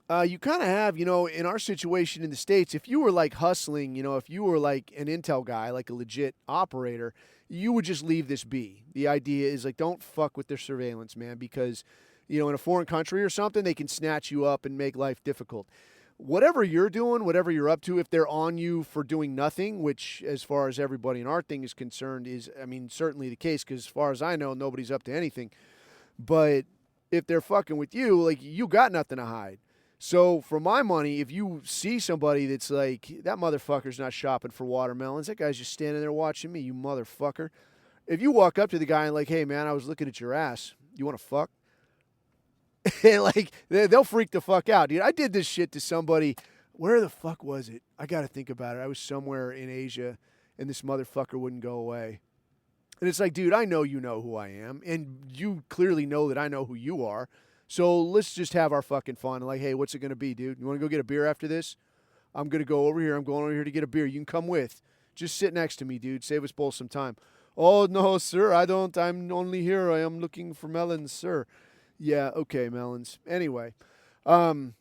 You kind of have, in our situation in the States, if you were like hustling, if you were like an intel guy, like a legit operator, you would just leave this be. The idea is like, don't fuck with their surveillance, man, because, in a foreign country or something, they can snatch you up and make life difficult. Whatever you're doing, whatever you're up to, if they're on you for doing nothing, which as far as everybody in our thing is concerned is, certainly the case, because as far as I know, nobody's up to anything. But if they're fucking with you, like, you got nothing to hide. So for my money, if you see somebody that's like, that motherfucker's not shopping for watermelons, that guy's just standing there watching me, you motherfucker. If you walk up to the guy and like, hey man, I was looking at your ass, you want to fuck? Like, they'll freak the fuck out, dude. I did this shit to somebody. Where the fuck was it? I got to think about it. I was somewhere in Asia, and this motherfucker wouldn't go away. And it's like, dude, I know you know who I am, and you clearly know that I know who you are. So let's just have our fucking fun. Like, hey, what's it going to be, dude? You want to go get a beer after this? I'm going to go over here. I'm going over here to get a beer. You can come with. Just sit next to me, dude. Save us both some time. Oh, no, sir, I don't. I'm only here. I am looking for melons, sir. Yeah, okay, melons. Anyway, the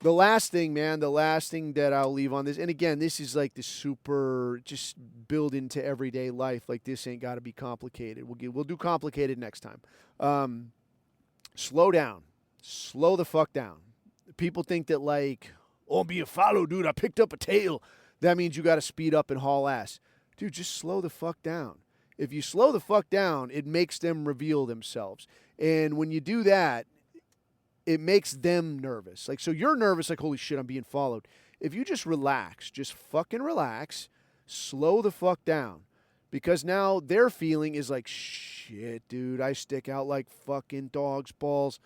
last thing that I'll leave on this, and again, this is like the super, just build into everyday life. Like, this ain't got to be complicated. We'll do complicated next time. Slow down. Slow the fuck down. People think that like, oh, I'm being followed, dude. I picked up a tail. That means you got to speed up and haul ass. Dude, just slow the fuck down. If you slow the fuck down, it makes them reveal themselves. And when you do that, it makes them nervous. Like, so you're nervous, like, holy shit, I'm being followed. If you just relax, just fucking relax, slow the fuck down. Because now their feeling is like, shit, dude, I stick out like fucking dog's balls.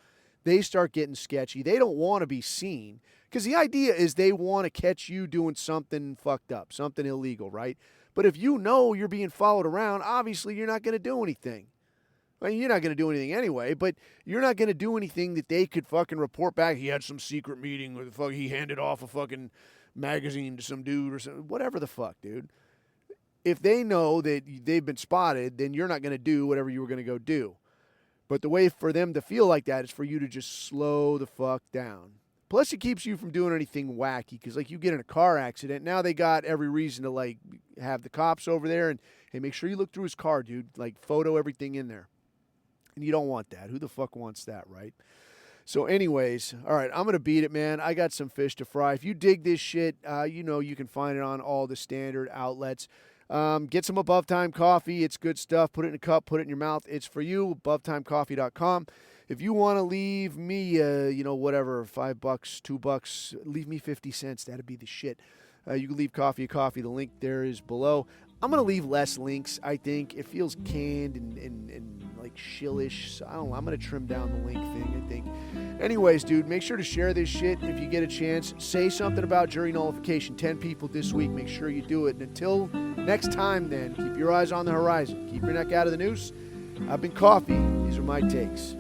They start getting sketchy. They don't want to be seen. Because the idea is they want to catch you doing something fucked up, something illegal, right? But if you know you're being followed around, obviously you're not going to do anything. I mean, you're not going to do anything anyway, but you're not going to do anything that they could fucking report back. He had some secret meeting with he handed off a fucking magazine to some dude or something. Whatever the fuck, dude. If they know that they've been spotted, then you're not going to do whatever you were going to go do. But the way for them to feel like that is for you to just slow the fuck down. Plus, it keeps you from doing anything wacky because, like, you get in a car accident. Now they got every reason to, like, have the cops over there and, hey, make sure you look through his car, dude. Like, photo everything in there. And you don't want that. Who the fuck wants that, right? So anyways, all right, I'm going to beat it, man. I got some fish to fry. If you dig this shit, you can find it on all the standard outlets. Get some Above Time coffee. It's good stuff. Put it in a cup. Put it in your mouth. It's for you. AboveTimeCoffee.com. If you want to leave me, whatever, $5, $2, leave me 50 cents. That'd be the shit. You can leave coffee a coffee. The link there is below. I'm going to leave less links, I think. It feels canned and like shillish. So I don't know. I'm going to trim down the link thing, I think. Anyways, dude, make sure to share this shit if you get a chance. Say something about jury nullification. 10 people this week. Make sure you do it. And until next time, then, keep your eyes on the horizon. Keep your neck out of the noose. I've been Coffee. These are my takes.